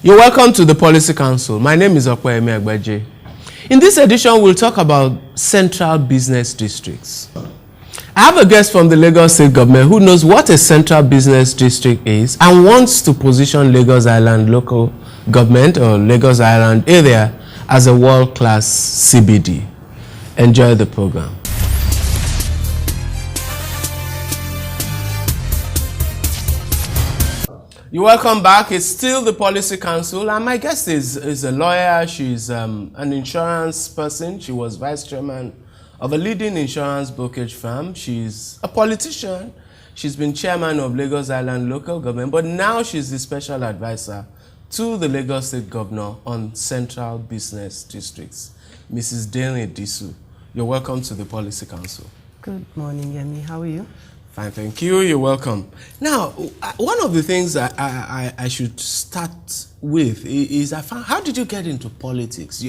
You're welcome to the Policy Council. My name is Okweme Agbaje. In this edition, we'll talk about central business districts. I have a guest from the Lagos State Government who knows what a central business district is and wants to position Lagos Island local government or Lagos Island area as a world-class CBD. Enjoy the program. You're welcome back. It's still the Policy Council, and my guest is a lawyer. She's an insurance person. She was vice chairman of a leading insurance brokerage firm. She's a politician. She's been chairman of Lagos Island local government, but now she's the special advisor to the Lagos State Governor on central business districts. Mrs. Derin Disu, you're welcome to the Policy Council. Good morning, Yemi. How are you? Fine, thank you. You're welcome. Now, one of the things I should start with is how did you get into politics?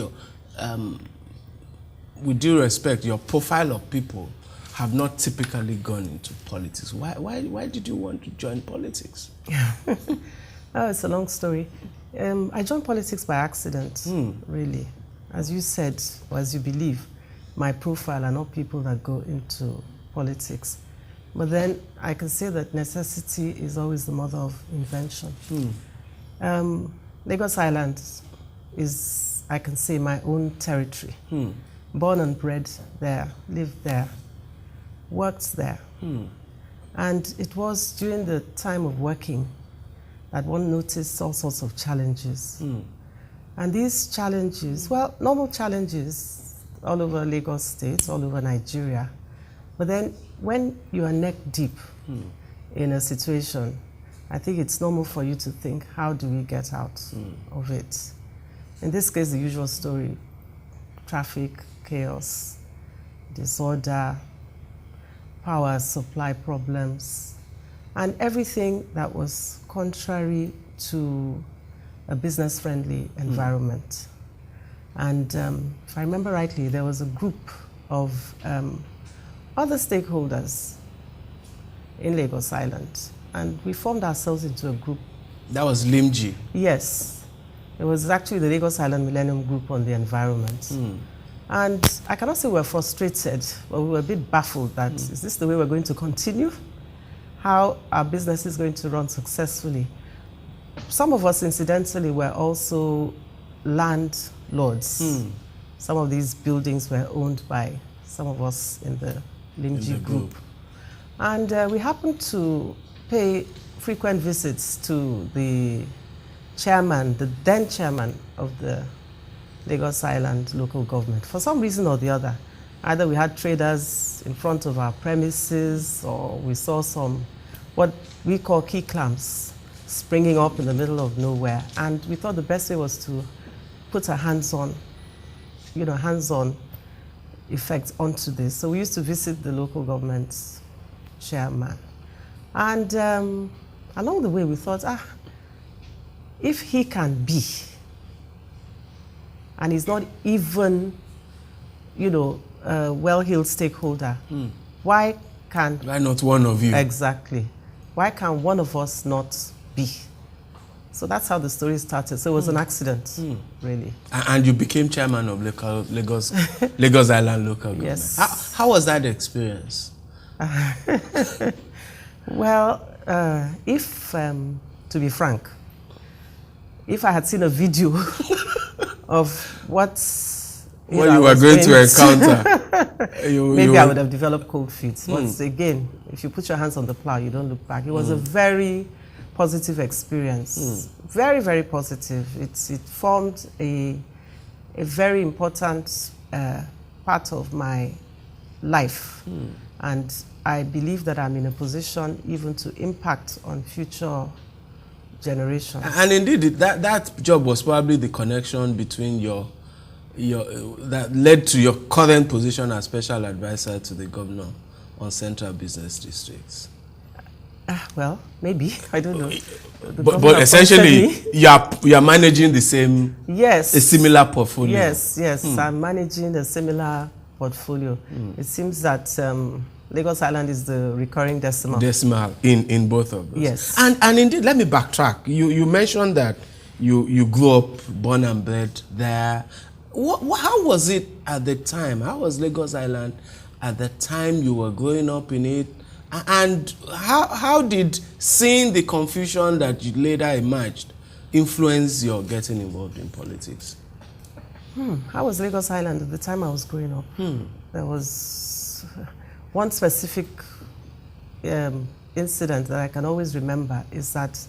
With due respect, your profile of people have not typically gone into politics. Why did you want to join politics? Oh, it's a long story. I joined politics by accident, really. As you said, or as you believe, my profile are not people that go into politics. But then I can say that necessity is always the mother of invention. Lagos Island is, I can say, my own territory. Born and bred there, lived there, worked there. And it was during the time of working that one noticed all sorts of challenges. And these challenges, well, normal challenges all over Lagos State, all over Nigeria. But then when you are neck deep in a situation, I think it's normal for you to think, how do we get out of it? In this case, the usual story: traffic, chaos, disorder, power supply problems, and everything that was contrary to a business-friendly environment. And if I remember rightly, there was a group of other stakeholders in Lagos Island, and we formed ourselves into a group. That was LIMG? Yes. It was actually the Lagos Island Millennium Group on the Environment. And I cannot say we were frustrated, but we were a bit baffled that, is this the way we're going to continue? How our business is going to run successfully? Some of us, incidentally, were also landlords. Some of these buildings were owned by some of us in the LIMG group. And we happened to pay frequent visits to the chairman, the then chairman of the Lagos Island local government. For some reason or the other, either we had traders in front of our premises, or we saw some, what we call key clams, springing up in the middle of nowhere. And we thought the best way was to put a hands-on effect onto this. So we used to visit the local government's chairman. And along the way, we thought, if he can be, and he's not even, a well-heeled stakeholder, why not one of you? Exactly. Why can one of us not be? So that's how the story started. So it was an accident, really. And you became chairman of Lagos Island local government. Yes. How was that experience? Well, to be frank, if I had seen a video of what you were going to encounter, maybe I would have developed cold feet. But again, if you put your hands on the plow, you don't look back. It was a very positive experience. Very, very positive. It formed a very important part of my life. And I believe that I'm in a position even to impact on future generations. And indeed, that job was probably the connection between that led to your current position as special advisor to the governor on central business districts. Well, maybe. I don't know. But essentially, you are managing the same, a similar portfolio. Yes. I'm managing a similar portfolio. It seems that Lagos Island is the recurring decimal. Decimal in both of those. Yes. And indeed, let me backtrack. You mentioned that you grew up, born and bred there. How was it at the time? How was Lagos Island at the time you were growing up in it? And how did seeing the confusion that you later emerged influence your getting involved in politics? How was Lagos Island at the time I was growing up? There was one specific incident that I can always remember is that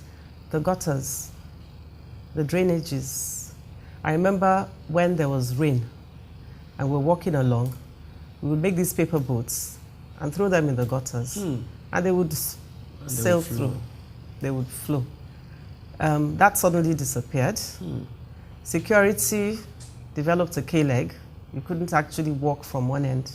the gutters, the drainages. I remember when there was rain and we're walking along, we would make these paper boats and throw them in the gutters, and they would sail through. They would flow. That suddenly disappeared. Security developed a K-leg. You couldn't actually walk from one end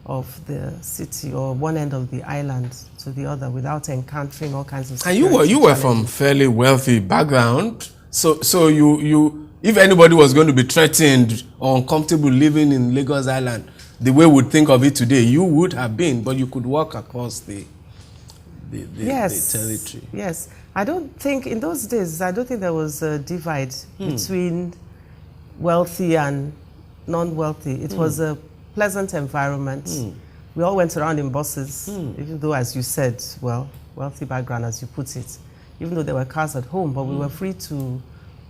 of the city or one end of the island to the other without encountering all kinds of security. And you were from fairly wealthy background, so you if anybody was going to be threatened or uncomfortable living in Lagos Island, the way we would think of it today, you would have been, but you could walk across the territory. Yes. I don't think, in those days, I don't think there was a divide between wealthy and non-wealthy. It was a pleasant environment. We all went around in buses, even though, as you said, well, wealthy background, as you put it, even though there were cars at home, but we were free to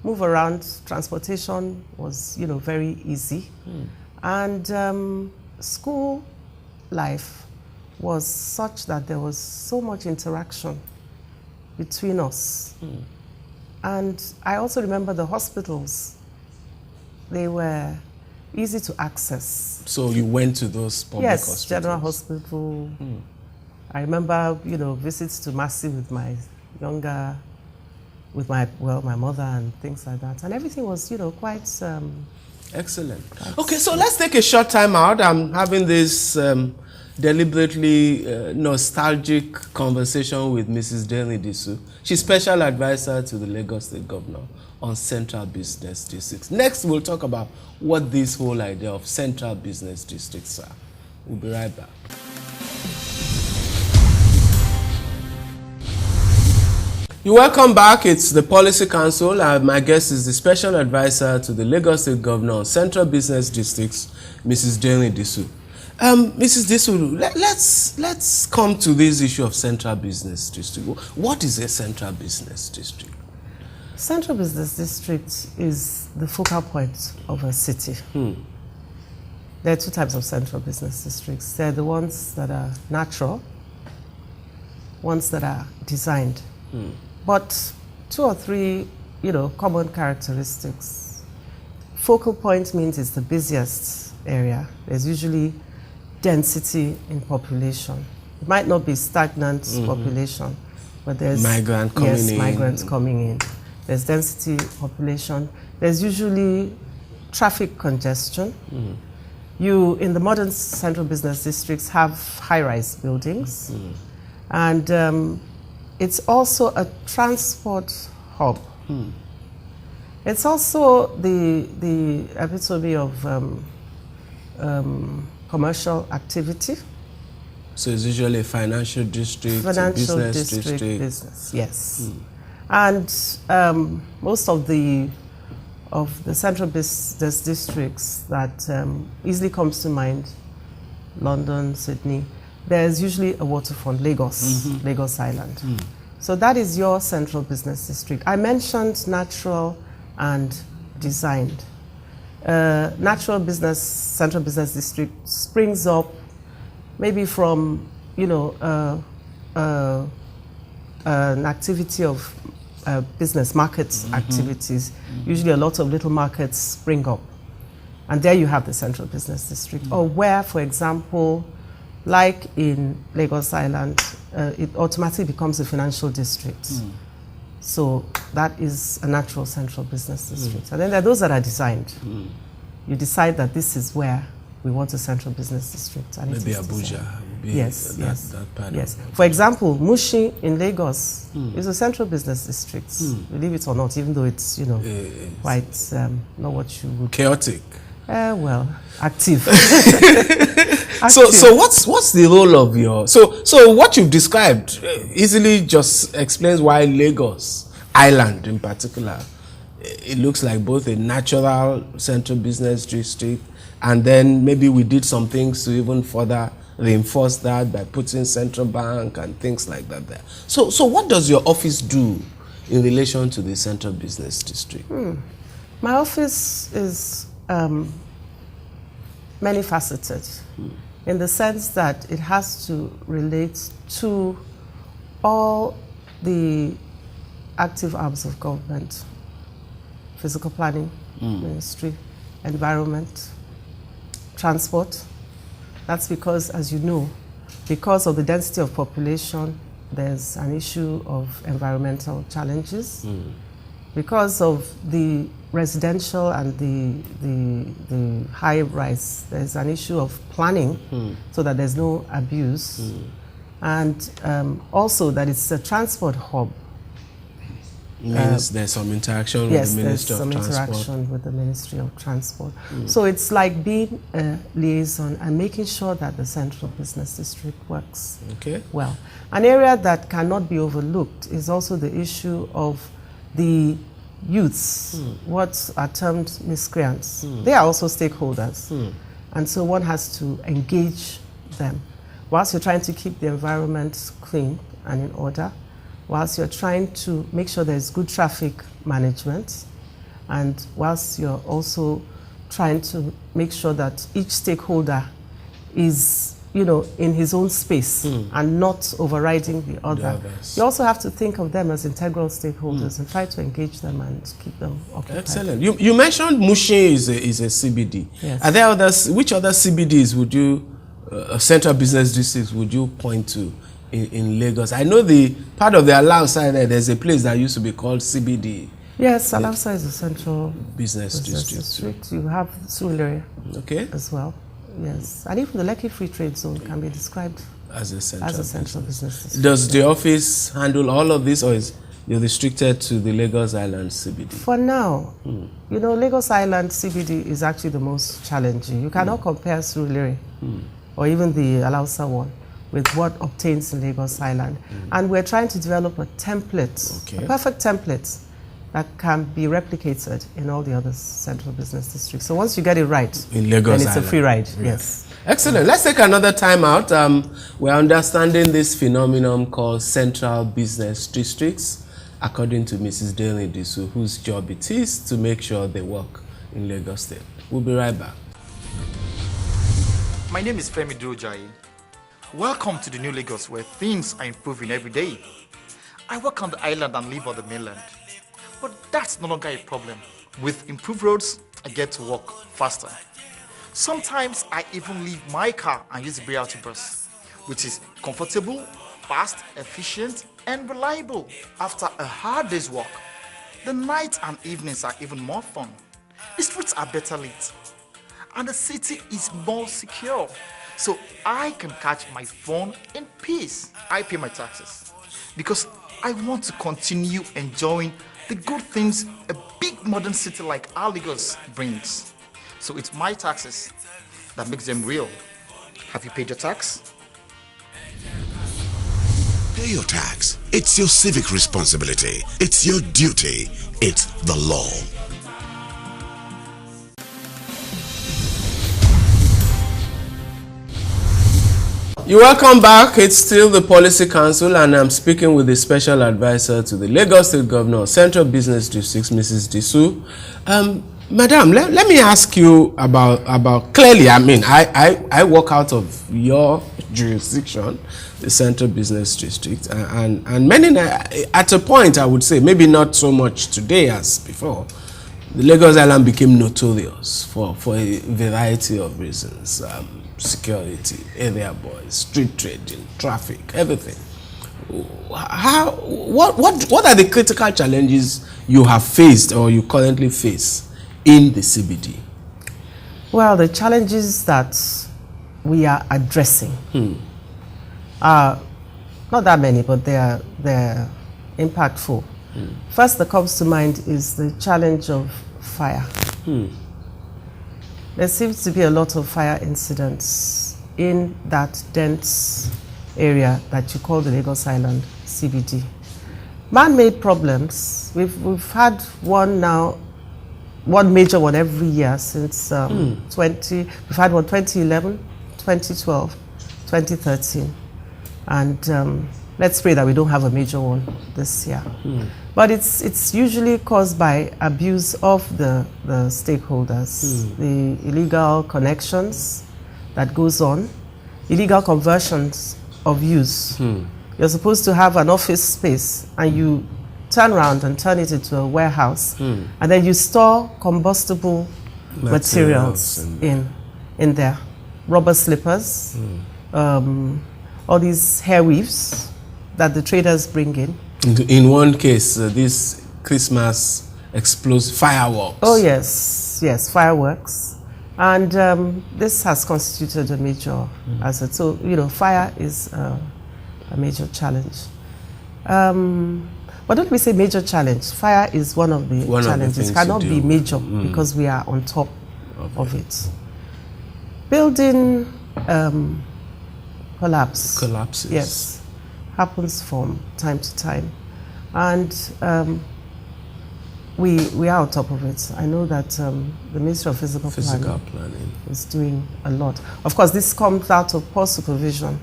move around. Transportation was, very easy. And school life was such that there was so much interaction between us. And I also remember the hospitals. They were easy to access. So you went to those public hospitals? Yes, General Hospital. I remember, visits to Massey with my mother and things like that. And everything was, quite... Excellent. Okay, so let's take a short time out. I'm having this deliberately nostalgic conversation with Mrs. Disu. She's special advisor to the Lagos State Governor on central business districts. Next, we'll talk about what this whole idea of central business districts are. We'll be right back. You're welcome back. It's the Policy Council. My guest is the special advisor to the Lagos State Governor on central business districts, Mrs. Disu. Mrs. Disu, let's come to this issue of central business district. What is a central business district? Central business district is the focal point of a city. There are two types of central business districts. There are the ones that are natural, ones that are designed. But two or three, common characteristics. Focal point means it's the busiest area. There's usually density in population. It might not be stagnant population, but there's migrants coming in. There's density population. There's usually traffic congestion. You, in the modern central business districts, have high-rise buildings. And it's also a transport hub. It's also the epitome of commercial activity. So it's usually a financial district, business, yes. And most of the central business districts that easily comes to mind, London, Sydney, there's usually a waterfront, Lagos Island. So that is your central business district. I mentioned natural and designed. Central business district springs up maybe from, an activity of business markets activities. Usually a lot of little markets spring up. And there you have the central business district. Or where, for example, like in Lagos Island, it automatically becomes a financial district. So that is a natural central business district. And then there are those that are designed. You decide that this is where we want a central business district. And maybe Abuja. Yes. For example, Mushi in Lagos is a central business district. Believe it or not, even though it's, quite not what you would... Chaotic. Active. So what's the role of your... So what you've described easily just explains why Lagos Island in particular it looks like both a natural central business district, and then maybe we did some things to even further reinforce that by putting central bank and things like that there. So what does your office do in relation to the central business district? My office is many faceted in the sense that it has to relate to all the active arms of government: physical planning, ministry, environment, transport. That's because, as you know, because of the density of population, there's an issue of environmental challenges. Because of the residential and the high rise, there's an issue of planning so that there's no abuse. And also that it's a transport hub. Means there's some interaction with the Ministry of Transport. Yes, there's some interaction with the Ministry of Transport. So it's like being a liaison and making sure that the central business district works well. An area that cannot be overlooked is also the issue of the youths, what are termed miscreants. They are also stakeholders. And so one has to engage them. Whilst you're trying to keep the environment clean and in order, whilst you're trying to make sure there's good traffic management, and whilst you're also trying to make sure that each stakeholder is, in his own space and not overriding the other. You also have to think of them as integral stakeholders and try to engage them and keep them occupied. Excellent. You mentioned Mushin is a CBD. Yes. Are there others? Which other CBDs would you, central business districts, would you point to in Lagos? I know the part of the Alausa side there's a place that used to be called CBD. Yes, Alausa is a central business district. You have Surulere as well. Yes, and even the Lekki Free Trade Zone can be described as a central business district. Does the office handle all of this, or is it restricted to the Lagos Island CBD? For now, Lagos Island CBD is actually the most challenging. You cannot compare Surulere or even the Alausa one with what obtains in Lagos Island. And we're trying to develop a template, a perfect template that can be replicated in all the other central business districts. So once you get it right, in Lagos then it's Island. a free ride. Yes. Excellent. Let's take another time out. We're understanding this phenomenon called central business districts, according to Mrs. Derin Disu, whose job it is to make sure they work in Lagos State. We'll be right back. My name is Femi Durojai. Welcome to the new Lagos, where things are improving every day. I work on the island and live on the mainland. But that's no longer a problem. With improved roads, I get to work faster. Sometimes I even leave my car and use the BRT bus, which is comfortable, fast, efficient, and reliable. After a hard day's work, the nights and evenings are even more fun. The streets are better lit, and the city is more secure, so I can catch my phone in peace. I pay my taxes because I want to continue enjoying the good things a big modern city like our Lagos brings. So it's my taxes that makes them real. Have you paid your tax? Pay your tax. It's your civic responsibility. It's your duty. It's the law. You're welcome back. It's still the Policy Council, and I'm speaking with the Special Advisor to the Lagos State Governor of Central Business Districts, Mrs. Disu. Madam, let me ask you about clearly, I mean, I work out of your jurisdiction, the Central Business District, and many, at a point, I would say, maybe not so much today as before, the Lagos Island became notorious for a variety of reasons. Security, area boys, street trading, traffic, everything. What are the critical challenges you have faced or you currently face in the CBD? Well, the challenges that we are addressing are not that many, but they're impactful. First that comes to mind is the challenge of fire. There seems to be a lot of fire incidents in that dense area that you call the Lagos Island CBD. Man-made problems. We've had one now, one major one every year since 20. We've had one 2011, 2012, 2013, and let's pray that we don't have a major one this year. But it's usually caused by abuse of the stakeholders, the illegal connections that goes on, illegal conversions of use. You're supposed to have an office space and you turn around and turn it into a warehouse, and then you store combustible materials in there. Rubber slippers, all these hair weaves that the traders bring in. In one case, this Christmas explosive fireworks. Oh yes, fireworks. And this has constituted a major asset. So, fire is a major challenge. But don't we say major challenge? Fire is one of the challenges. It cannot be major because we are on top of it. Building collapses. Yes, happens from time to time. And we are on top of it. I know that the Ministry of Physical Planning is doing a lot. Of course, this comes out of poor supervision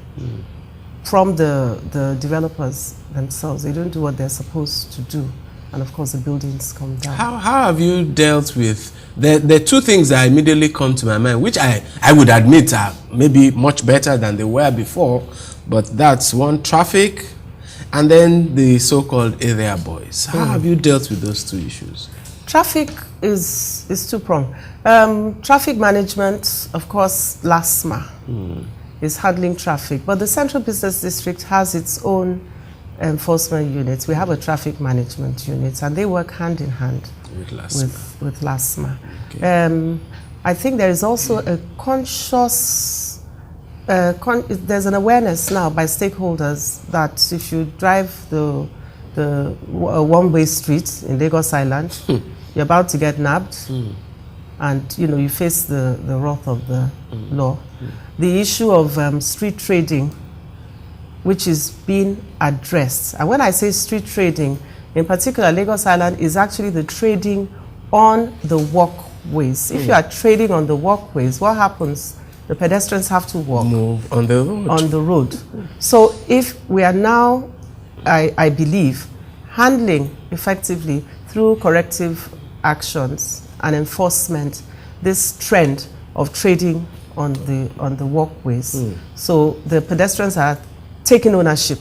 from the developers themselves. They don't do what they're supposed to do. And of course, the buildings come down. How have you dealt with, there are two things that immediately come to my mind, which I would admit are maybe much better than they were before, but that's one, traffic, and then the so-called area boys. How have you dealt with those two issues? Traffic is two-pronged. Traffic management, of course, LASMA is handling traffic, but the Central Business District has its own enforcement units. We have a traffic management unit, and they work hand in hand with LASMA. Okay. I think there is also a conscious, there's an awareness now by stakeholders that if you drive the one-way street in Lagos Island, you're about to get nabbed, and you face the wrath of the law. The issue of street trading, which is being addressed. And when I say street trading, in particular, Lagos Island is actually the trading on the walkways. If you are trading on the walkways, what happens? The pedestrians have to move on the road. So if we are now, I believe, handling effectively through corrective actions and enforcement this trend of trading on the walkways. So the pedestrians are taking ownership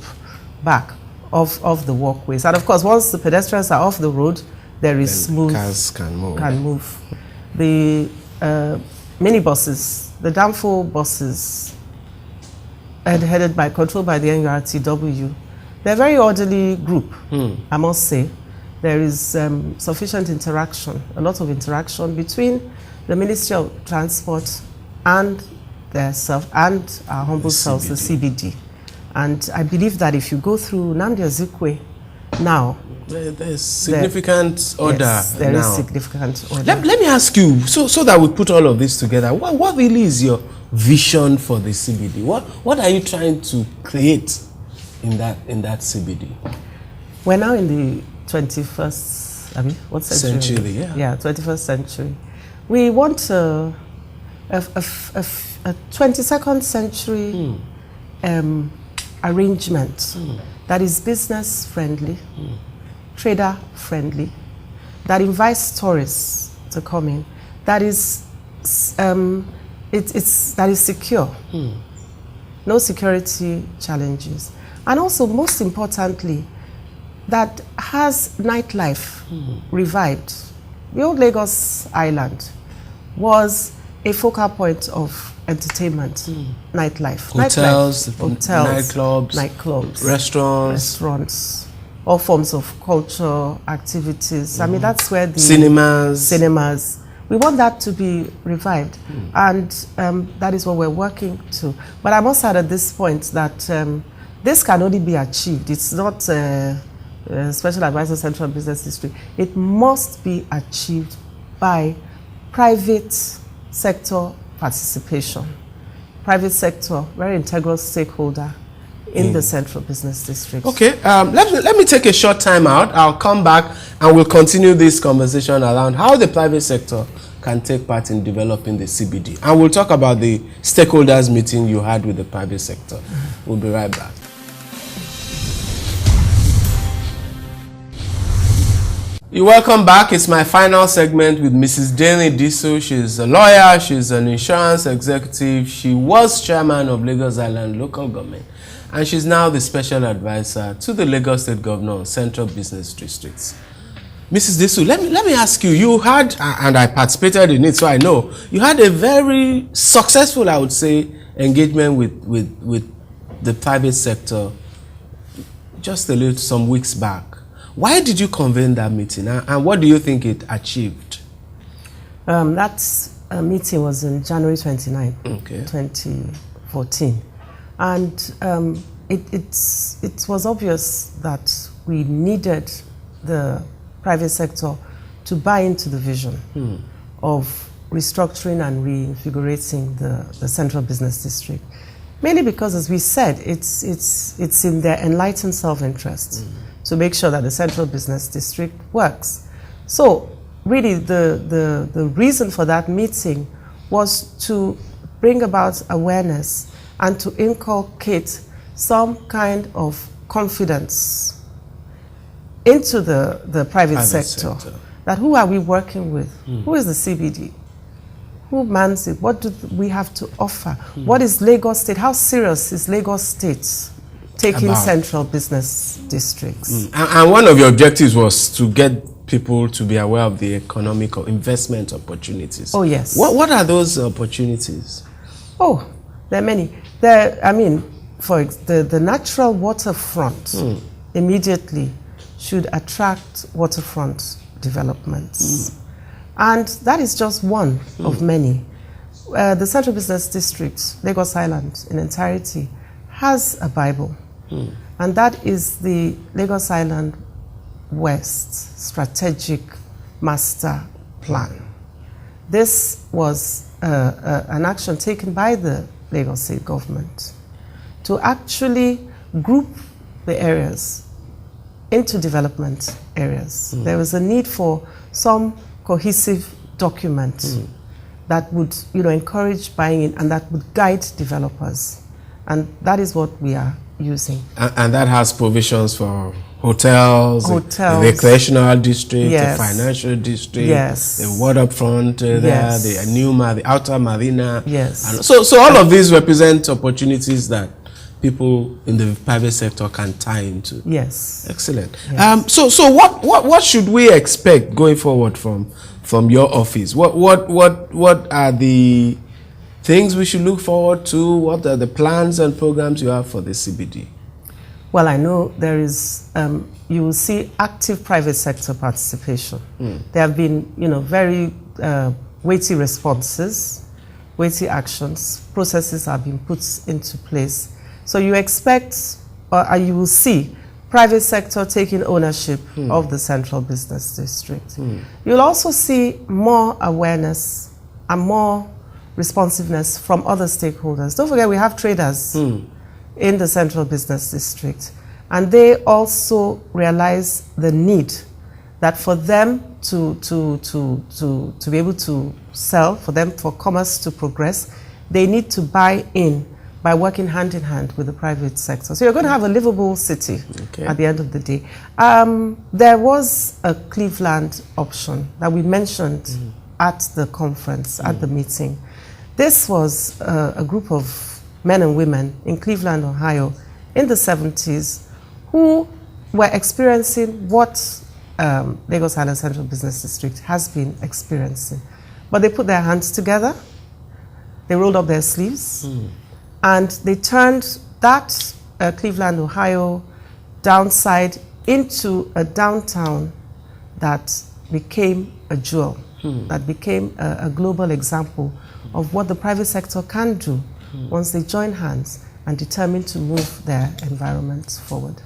back of the walkways. And of course, once the pedestrians are off the road, there is smooth. Cars can move. The minibuses, the Danfo buses, controlled by the NURTW, they're a very orderly group, I must say. There is sufficient interaction, a lot of interaction between the Ministry of Transport and and our humble selves, the CBD. And I believe that if you go through Nnamdi Azikiwe now, there's significant order. Yes, there is significant order. Let me ask you, so that we put all of this together, what really is your vision for the CBD? What are you trying to create in that CBD? We're now in the 21st, what century? Yeah, 21st century. We want a 22nd century arrangement that is business friendly, trader friendly, that invites tourists to come in, that is that is secure, no security challenges, and also most importantly, that has nightlife revived. The old Lagos Island was a focal point of entertainment, nightlife. Hotels, nightclubs, restaurants, all forms of culture, activities. I mean, that's where the cinemas. We want that to be revived, and that is what we're working to. But I must add at this point that this can only be achieved. It's not Special Advisor Central Business District. It must be achieved by private sector participation. Private sector, very integral stakeholder in the Central Business District. Okay, let me take a short time out. I'll come back and we'll continue this conversation around how the private sector can take part in developing the CBD. And we'll talk about the stakeholders meeting you had with the private sector. We'll be right back. You're welcome back. It's my final segment with Mrs. Disu. She's a lawyer, she's an insurance executive, she was chairman of Lagos Island Local Government, and she's now the special advisor to the Lagos State Governor on Central Business Districts. Mrs. Disu, let me ask you, you had, and I participated in it, so I know, you had a very successful, I would say, engagement with the private sector just some weeks back. Why did you convene that meeting, and what do you think it achieved? That meeting was in January 29, 2014. And it was obvious that we needed the private sector to buy into the vision of restructuring and reinvigorating the Central Business District. Mainly because, as we said, it's in their enlightened self-interest to make sure that the Central Business District works. So really the reason for that meeting was to bring about awareness and to inculcate some kind of confidence into the private sector. That who are we working with? Who is the CBD? Who mans it? What do we have to offer? What is Lagos State? How serious is Lagos State taking Central Business Districts? And one of your objectives was to get people to be aware of the economic or investment opportunities. Oh, yes. What are those opportunities? Oh, there are many. For the natural waterfront immediately should attract waterfront developments. And that is just one of many. The Central Business District, Lagos Island in entirety, has a Bible. And that is the Lagos Island West Strategic Master Plan. This was an action taken by the Lagos State government to actually group the areas into development areas. There was a need for some cohesive document that would encourage buying in and that would guide developers. And that is what we are using. And that has provisions for hotels, the recreational district, the financial district, the waterfront there, the outer marina. Yes. And so all of these represent opportunities that people in the private sector can tie into. Yes. Excellent. Yes. So what should we expect going forward from your office? What are the things we should look forward to? What are the plans and programs you have for the CBD? Well, I know there is, you will see active private sector participation. There have been, very weighty responses, weighty actions, processes have been put into place. So you expect, or you will see, private sector taking ownership of the Central Business District. You'll also see more awareness and more responsiveness from other stakeholders. Don't forget we have traders in the Central Business District, and they also realize the need that for them to be able to sell, for commerce to progress, they need to buy in by working hand in hand with the private sector. So you're going to have a livable city at the end of the day. There was a Cleveland option that we mentioned at the conference, at the meeting. This was a group of men and women in Cleveland, Ohio, in the 70s, who were experiencing what Lagos Island Central Business District has been experiencing. But they put their hands together, they rolled up their sleeves, and they turned that Cleveland, Ohio downside into a downtown that became a jewel, that became a global example of what the private sector can do once they join hands and determine to move their environments forward.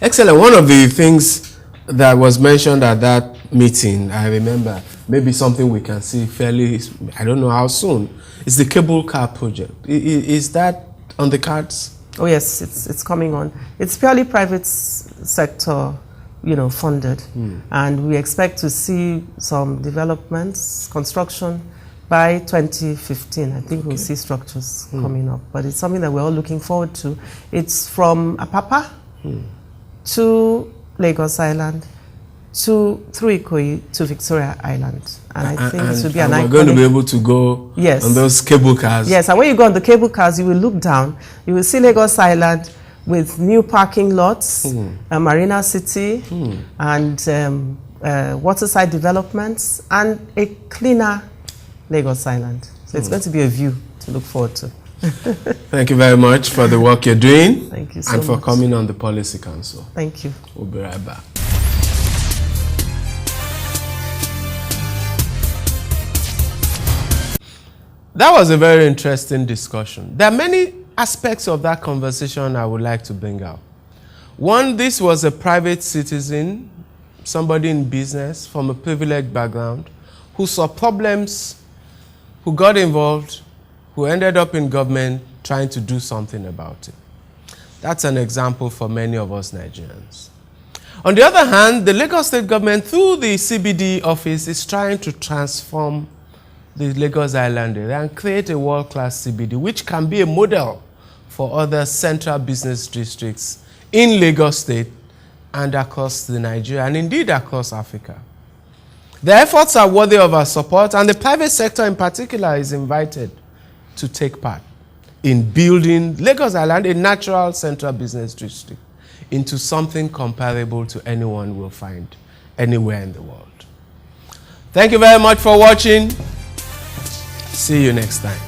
Excellent. One of the things that was mentioned at that meeting, I remember, maybe something we can see fairly, I don't know how soon, is the cable car project. Is that on the cards? Oh yes, it's coming on. It's purely private sector, funded, and we expect to see some developments, construction by 2015. I think we'll see structures coming up, but it's something that we're all looking forward to. It's from Apapa to Lagos Island through Ikoyi to Victoria Island, and I think it will be an iconic. We're going to be able to go on those cable cars. Yes, and when you go on the cable cars, you will look down. You will see Lagos Island with new parking lots, a Marina City, and waterside developments, and a cleaner Lagos Island. So it's going to be a view to look forward to. Thank you very much for the work you're doing. Thank you so much. And for coming on the Policy Council. Thank you. We'll be right back. That was a very interesting discussion. There are many aspects of that conversation I would like to bring out. One, this was a private citizen, somebody in business from a privileged background, who saw problems, who got involved, who ended up in government trying to do something about it. That's an example for many of us Nigerians. On the other hand, the Lagos State government, through the CBD office, is trying to transform the Lagos Island area and create a world-class CBD, which can be a model for other central business districts in Lagos State and across the Nigeria, and indeed across Africa. The efforts are worthy of our support, and the private sector in particular is invited to take part in building Lagos Island, a natural central business district, into something comparable to anyone will find anywhere in the world. Thank you very much for watching. See you next time.